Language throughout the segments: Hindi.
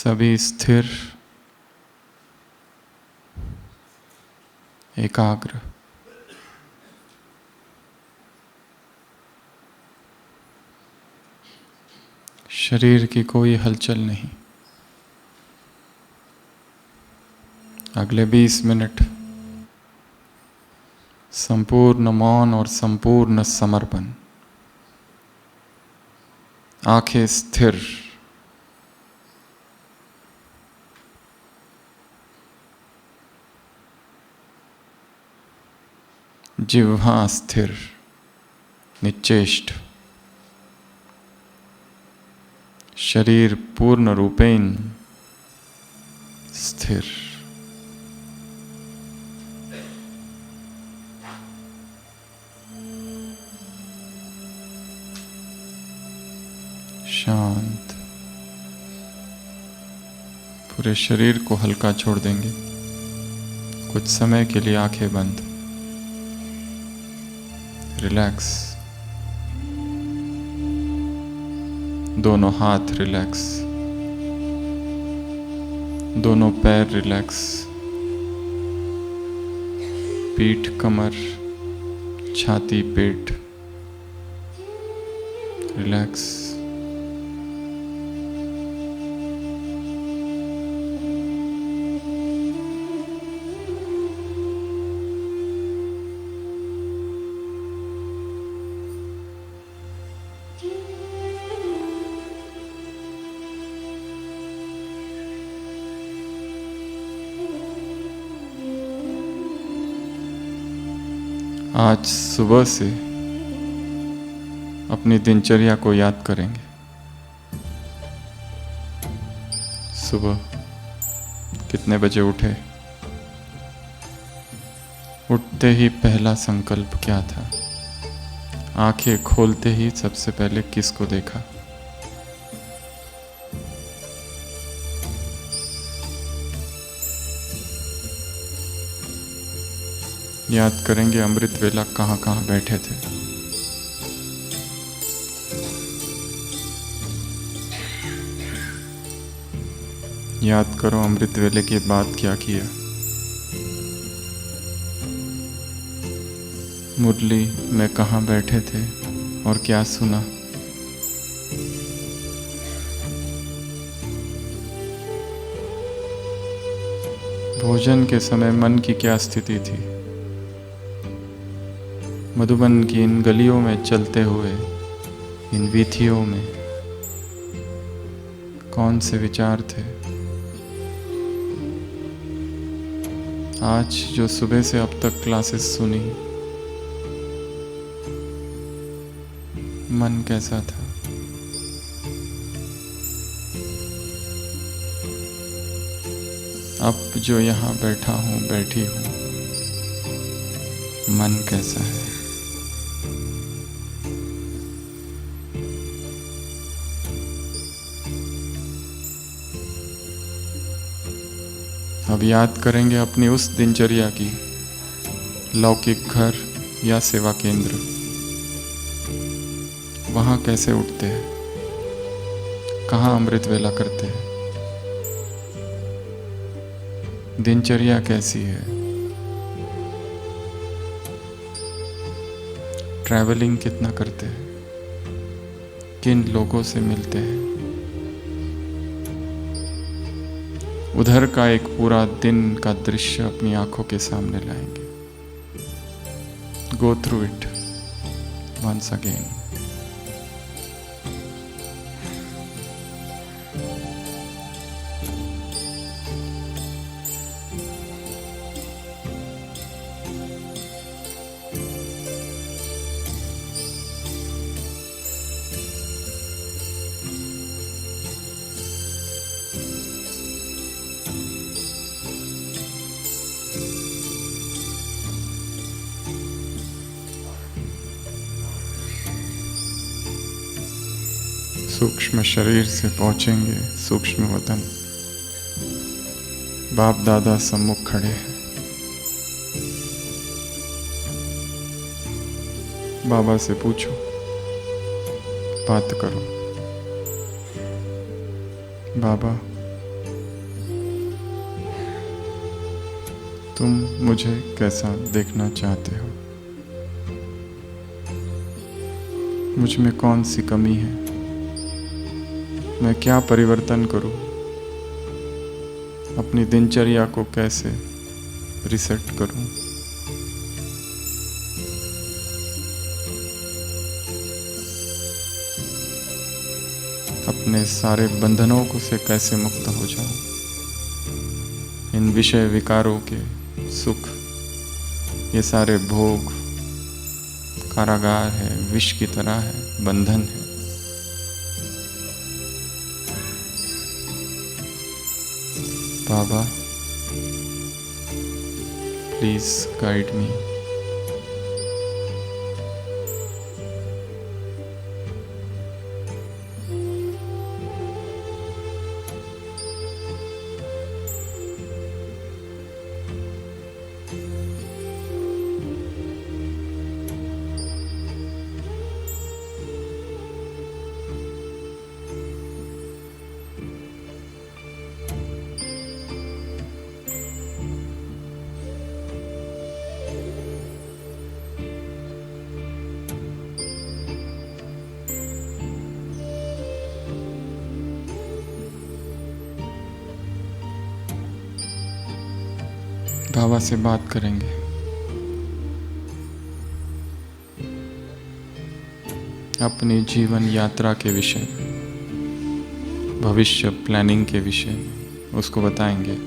सभी स्थिर, एकाग्र। शरीर की कोई हलचल नहीं। अगले 20 मिनट संपूर्ण मौन और संपूर्ण समर्पण। आंखें स्थिर, जिह्वा स्थिर, निश्चेष्ट। शरीर पूर्ण रूपेण स्थिर। शांत। पूरे शरीर को हल्का छोड़ देंगे। कुछ समय के लिए आंखें बंद। रिलैक्स। दोनों हाथ रिलैक्स, दोनों पैर रिलैक्स, पीठ, कमर, छाती, पेट रिलैक्स। आज सुबह से अपनी दिनचर्या को याद करेंगे। सुबह कितने बजे उठे? उठते ही पहला संकल्प क्या था? आंखें खोलते ही सबसे पहले किसको देखा? याद करेंगे अमृत वेला कहाँ कहाँ बैठे थे। याद करो अमृत वेले के बाद क्या किया। मुरली में कहाँ बैठे थे और क्या सुना। भोजन के समय मन की क्या स्थिति थी। मधुबन की इन गलियों में चलते हुए, इन वीथियों में कौन से विचार थे। आज जो सुबह से अब तक क्लासेस सुनी, मन कैसा था। अब जो यहाँ बैठा हूँ, बैठी हूँ, मन कैसा है। अब याद करेंगे अपनी उस दिनचर्या की। लौकिक घर या सेवा केंद्र, वहाँ कैसे उठते हैं, कहाँ अमृत वेला करते हैं, दिनचर्या कैसी है। ट्रैवलिंग कितना करते हैं, किन लोगों से मिलते हैं। उधर का एक पूरा दिन का दृश्य अपनी आंखों के सामने लाएंगे। Go through it once again. सूक्ष्म शरीर से पहुंचेंगे सूक्ष्म वतन। बाप दादा सम्मुख खड़े हैं। बाबा से पूछो, बात करो। बाबा तुम मुझे कैसा देखना चाहते हो? मुझ में कौन सी कमी है? मैं क्या परिवर्तन करूं? अपनी दिनचर्या को कैसे रिसेट करूं? अपने सारे बंधनों को से कैसे मुक्त हो जाऊं? इन विषय विकारों के सुख, ये सारे भोग कारागार है, विष की तरह है, बंधन है। बाबा, प्लीज गाइड मी। बाबा से बात करेंगे। अपनी जीवन यात्रा के विषय में, भविष्य प्लानिंग के विषय में उसको बताएंगे।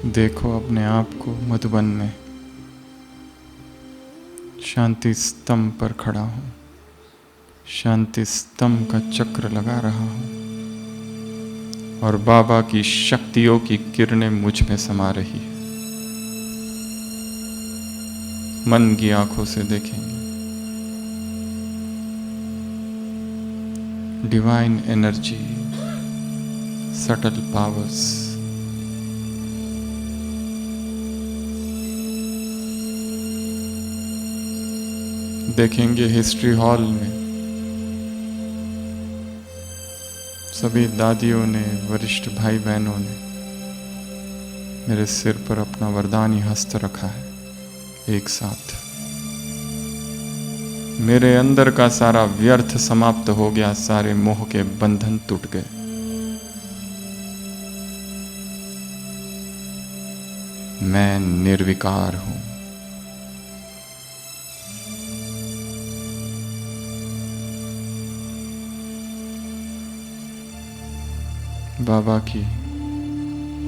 देखो अपने आप को मधुबन में शांति स्तंभ पर खड़ा हूँ। शांति स्तंभ का चक्र लगा रहा हूँ और बाबा की शक्तियों की किरणें मुझ में समा रही है। मन की आंखों से देखेंगे। डिवाइन एनर्जी, सटल पावर्स, देखेंगे हिस्ट्री हॉल में सभी दादियों ने, वरिष्ठ भाई बहनों ने मेरे सिर पर अपना वरदानी हस्त रखा है। एक साथ मेरे अंदर का सारा व्यर्थ समाप्त हो गया, सारे मोह के बंधन टूट गए। मैं निर्विकार हूं।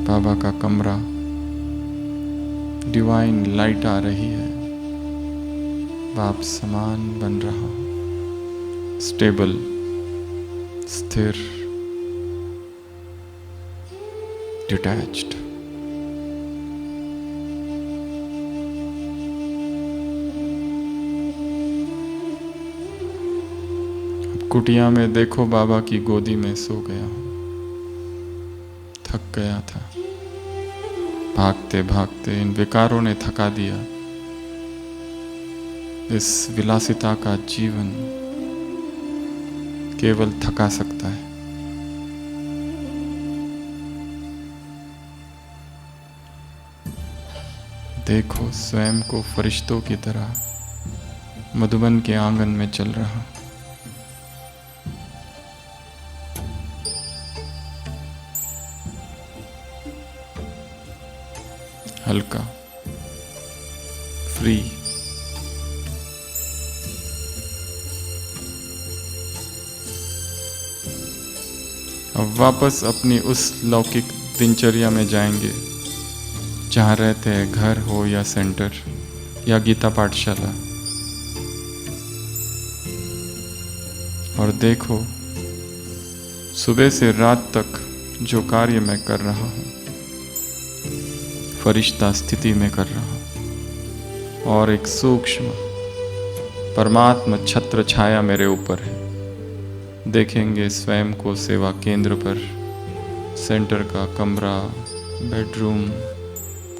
बाबा का कमरा, डिवाइन लाइट आ रही है। बाप समान बन रहा हूं, स्टेबल, स्थिर, डिटैच्ड। अब कुटिया में देखो, बाबा की गोदी में सो गया हूं। थक गया था, भागते भागते इन विकारों ने थका दिया। इस विलासिता का जीवन केवल थका सकता है। देखो स्वयं को फरिश्तों की तरह मधुबन के आंगन में चल रहा। हल्का, फ्री, अब वापस अपनी उस लौकिक दिनचर्या में जाएंगे जहाँ रहते हैं, घर हो या सेंटर या गीता पाठशाला। और देखो, सुबह से रात तक जो कार्य मैं कर रहा हूँ, फरिश्ता स्थिति में कर रहा हूँ, और एक सूक्ष्म परमात्मा छत्र छाया मेरे ऊपर है। देखेंगे स्वयं को सेवा केंद्र पर, सेंटर का कमरा, बेडरूम,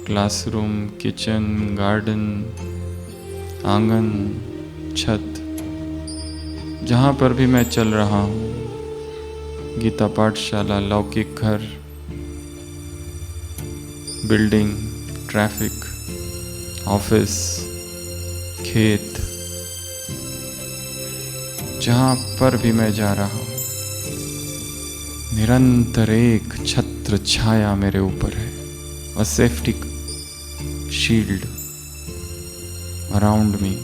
क्लासरूम, किचन, गार्डन, आंगन, छत, जहाँ पर भी मैं चल रहा हूँ, गीता पाठशाला, लौकिक घर, बिल्डिंग, ट्रैफिक, ऑफिस, खेत, जहाँ पर भी मैं जा रहा हूँ, निरंतर एक छत्र छाया मेरे ऊपर है, a safety shield around me.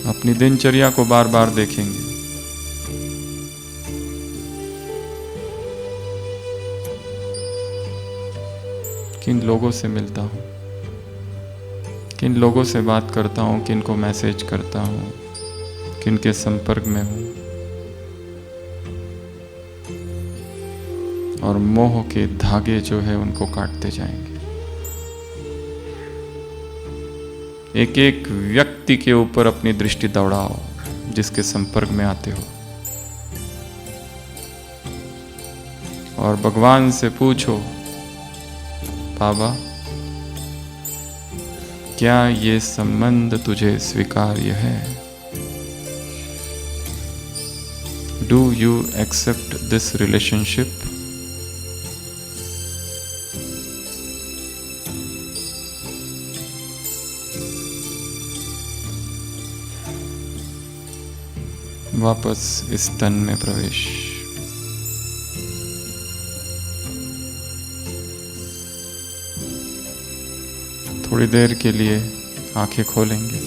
अपनी दिनचर्या को बार बार देखेंगे। किन लोगों से मिलता हूँ, किन लोगों से बात करता हूँ, किन को मैसेज करता हूँ, किन के संपर्क में हूँ, और मोह के धागे जो है उनको काटते जाएंगे। एक एक व्यक्ति के ऊपर अपनी दृष्टि दौड़ाओ जिसके संपर्क में आते हो, और भगवान से पूछो, बाबा क्या ये संबंध तुझे स्वीकार्य है? Do you accept this relationship? वापस इस तन में प्रवेश। थोड़ी देर के लिए आंखें खोलेंगे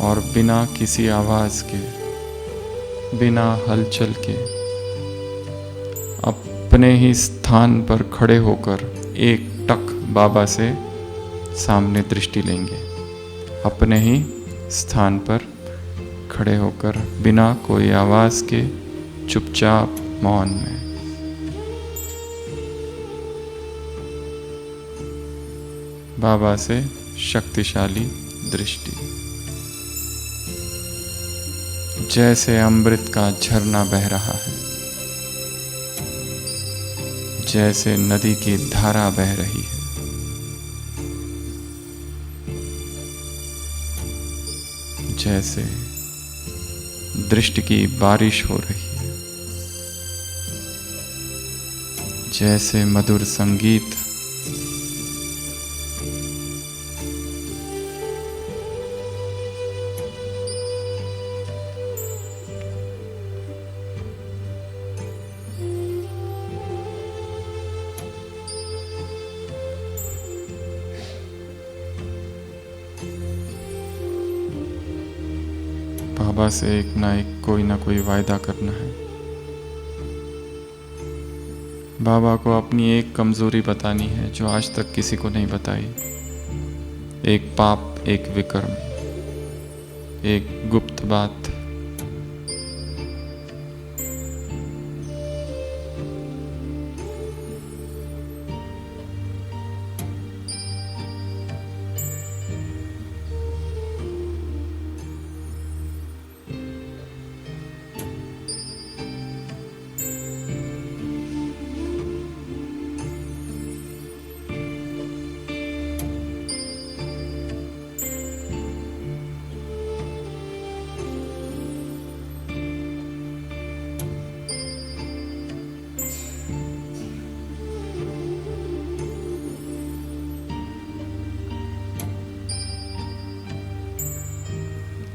और बिना किसी आवाज के, बिना हलचल के, अपने ही स्थान पर खड़े होकर एक टक बाबा से सामने दृष्टि लेंगे। अपने ही स्थान पर खड़े होकर बिना कोई आवाज के, चुपचाप मौन में। बाबा से शक्तिशाली दृष्टि, जैसे अमृत का झरना बह रहा है, जैसे नदी की धारा बह रही है, जैसे दृष्टि की बारिश हो रही है, जैसे मधुर संगीत, बाबा से एक ना कोई वायदा करना है। बाबा को अपनी एक कमजोरी बतानी है जो आज तक किसी को नहीं बताई। एक पाप, एक विकर्म, एक गुप्त बात।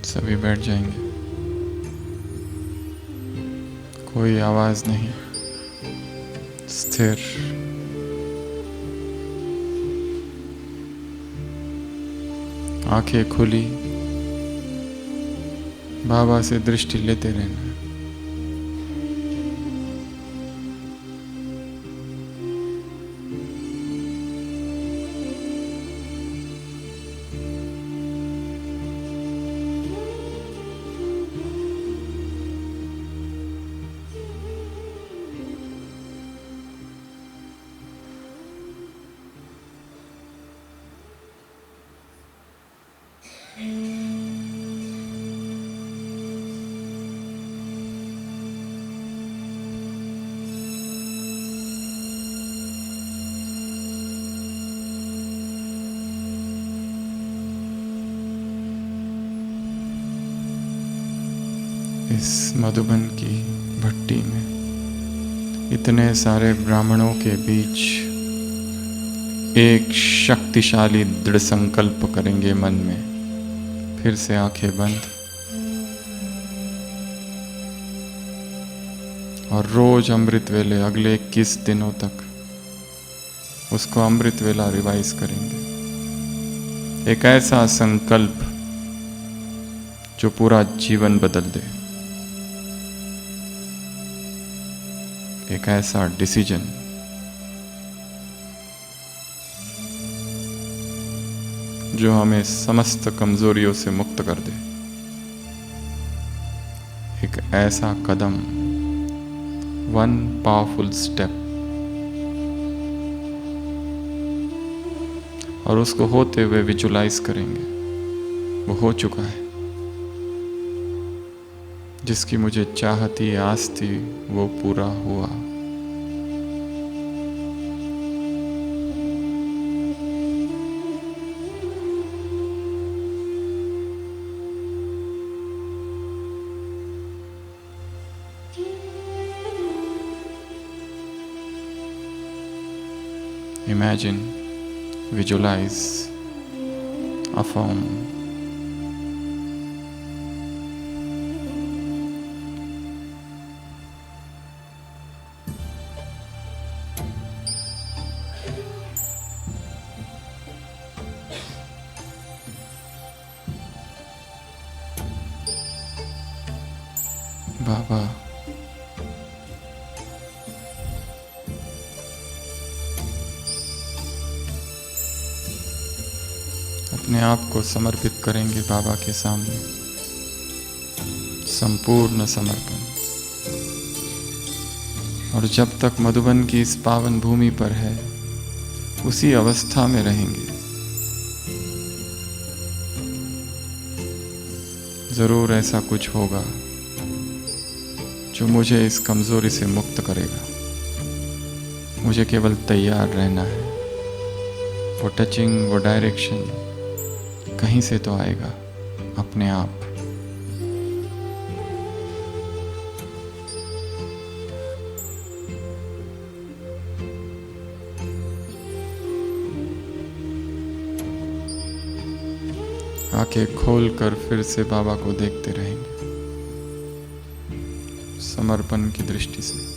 सभी बैठ जाएंगे, कोई आवाज नहीं, स्थिर। आंखें खुली, बाबा से दृष्टि लेते रहना है। इस मधुबन की भट्टी में इतने सारे ब्राह्मणों के बीच एक शक्तिशाली दृढ़ संकल्प करेंगे मन में। फिर से आंखें बंद और रोज अमृत वेले अगले 21 दिनों तक उसको अमृत वेला रिवाइज करेंगे। एक ऐसा संकल्प जो पूरा जीवन बदल दे, एक ऐसा डिसीजन जो हमें समस्त कमजोरियों से मुक्त कर दे, एक ऐसा कदम, वन पावरफुल स्टेप, और उसको होते हुए विजुलाइज करेंगे। वो हो चुका है, जिसकी मुझे चाहत थी, आस थी, वो पूरा हुआ। Imagine, visualize, affirm. बाबा, अपने आप को समर्पित करेंगे बाबा के सामने, संपूर्ण समर्पण। और जब तक मधुबन की इस पावन भूमि पर है, उसी अवस्था में रहेंगे। जरूर ऐसा कुछ होगा जो मुझे इस कमजोरी से मुक्त करेगा। मुझे केवल तैयार रहना है। वो टचिंग, वो डायरेक्शन कहीं से तो आएगा अपने आप। आंखें खोलकर फिर से बाबा को देखते रहेंगे समर्पण की दृष्टि से।